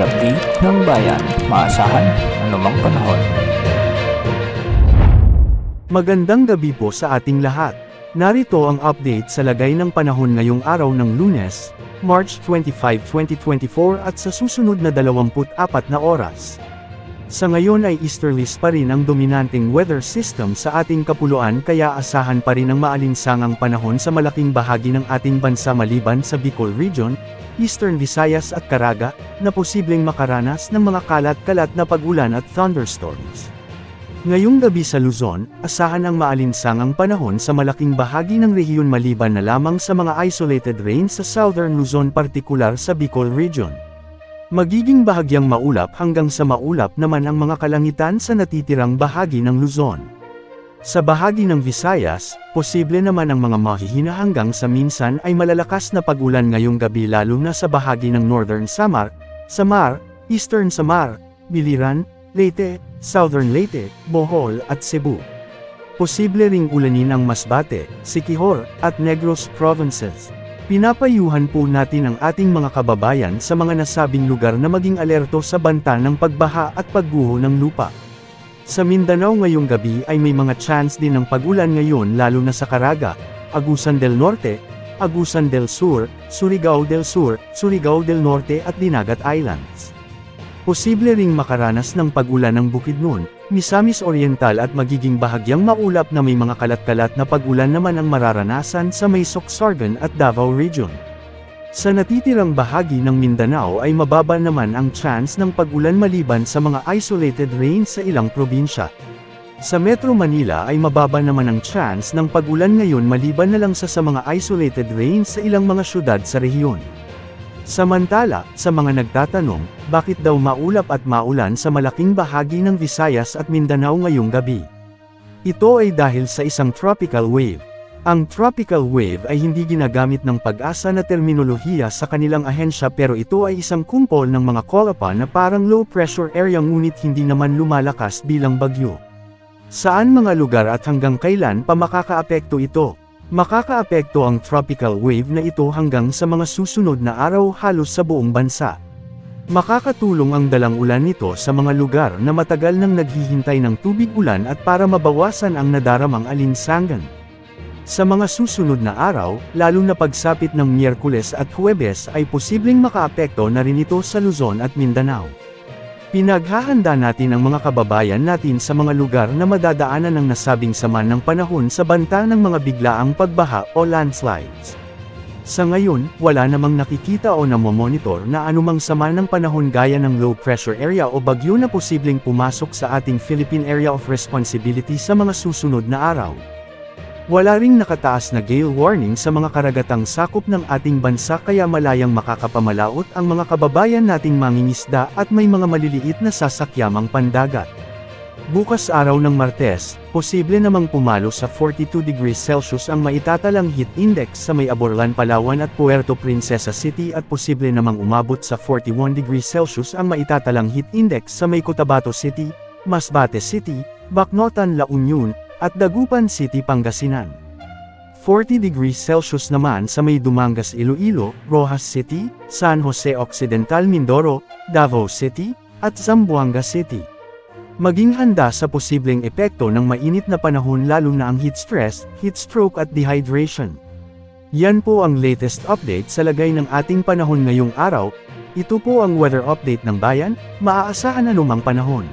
update ng bayan, maasahan anumang panahon. Magandang gabi po sa ating lahat. Narito ang update sa lagay ng panahon ngayong araw ng Lunes, March 25, 2024 at sa susunod na 24 na oras. Sa ngayon ay easterlies pa rin ang dominanteng weather system sa ating kapuluan kaya asahan pa rin ang maalinsangang panahon sa malaking bahagi ng ating bansa maliban sa Bicol Region, Eastern Visayas at Caraga, na posibleng makaranas ng mga kalat-kalat na pag-ulan at thunderstorms. Ngayong gabi sa Luzon, asahan ang maalinsangang panahon sa malaking bahagi ng rehiyon maliban na lamang sa mga isolated rains sa Southern Luzon partikular sa Bicol Region. Magiging bahagyang maulap hanggang sa maulap naman ang mga kalangitan sa natitirang bahagi ng Luzon. Sa bahagi ng Visayas, posible naman ang mga mahihina hanggang sa minsan ay malalakas na pag-ulan ngayong gabi lalo na sa bahagi ng Northern Samar, Eastern Samar, Biliran, Leyte, Southern Leyte, Bohol at Cebu. Posible ring ulanin ang Masbate, Siquijor, at Negros provinces. Pinapayuhan po natin ang ating mga kababayan sa mga nasabing lugar na maging alerto sa banta ng pagbaha at pagguho ng lupa. Sa Mindanao ngayong gabi ay may mga chance din ng pag-ulan ngayon lalo na sa Caraga, Agusan del Norte, Agusan del Sur, Surigao del Sur, Surigao del Norte at Dinagat Islands. Posible ring makaranas ng pag-ulan ng Bukidnon, Misamis Oriental at magiging bahagyang maulap na may mga kalat-kalat na pag-ulan naman ang mararanasan sa may Sorsogon at Davao Region. Sa natitirang bahagi ng Mindanao ay mababa naman ang chance ng pag-ulan maliban sa mga isolated rains sa ilang probinsya. Sa Metro Manila ay mababa naman ang chance ng pag-ulan ngayon maliban na lang sa mga isolated rains sa ilang mga syudad sa rehiyon. Samantala, sa mga nagtatanong, bakit daw maulap at maulan sa malaking bahagi ng Visayas at Mindanao ngayong gabi? Ito ay dahil sa isang tropical wave. Ang tropical wave ay hindi ginagamit ng Pag-asa na terminolohiya sa kanilang ahensya pero ito ay isang kumpol ng mga kolapa na parang low pressure area ngunit hindi naman lumalakas bilang bagyo. Saan mga lugar at hanggang kailan pa makakaapekto ito? Makakaapekto ang tropical wave na ito hanggang sa mga susunod na araw halos sa buong bansa. Makakatulong ang dalang ulan nito sa mga lugar na matagal nang naghihintay ng tubig ulan at para mabawasan ang nadaramang alinsangan. Sa mga susunod na araw, lalo na pagsapit ng Miyerkules at Huwebes ay posibleng makaapekto na rin ito sa Luzon at Mindanao. Pinaghahanda natin ang mga kababayan natin sa mga lugar na madadaanan ng nasabing sama ng panahon sa banta ng mga biglaang pagbaha o landslides. Sa ngayon, wala namang nakikita o namomonitor na anumang sama ng panahon gaya ng low pressure area o bagyo na posibleng pumasok sa ating Philippine Area of Responsibility sa mga susunod na araw. Wala ring nakataas na gale warning sa mga karagatang sakop ng ating bansa kaya malayang makakapamalaot ang mga kababayan nating mangingisda at may mga maliliit na sasakyamang pandagat. Bukas araw ng Martes, posible namang pumalo sa 42 degrees Celsius ang maitatalang heat index sa may Aborlan, Palawan at Puerto Princesa City at posible namang umabot sa 41 degrees Celsius ang maitatalang heat index sa may Cotabato City, Masbate City, Bacnotan, La Union, at Dagupan City, Pangasinan. 40 degrees Celsius naman sa may Dumangas, Iloilo, Rojas City, San Jose Occidental, Mindoro, Davao City, at Zamboanga City. Maging handa sa posibleng epekto ng mainit na panahon lalo na ang heat stress, heat stroke at dehydration. Yan po ang latest update sa lagay ng ating panahon ngayong araw. Ito po ang weather update ng bayan, maaasahan anumang panahon.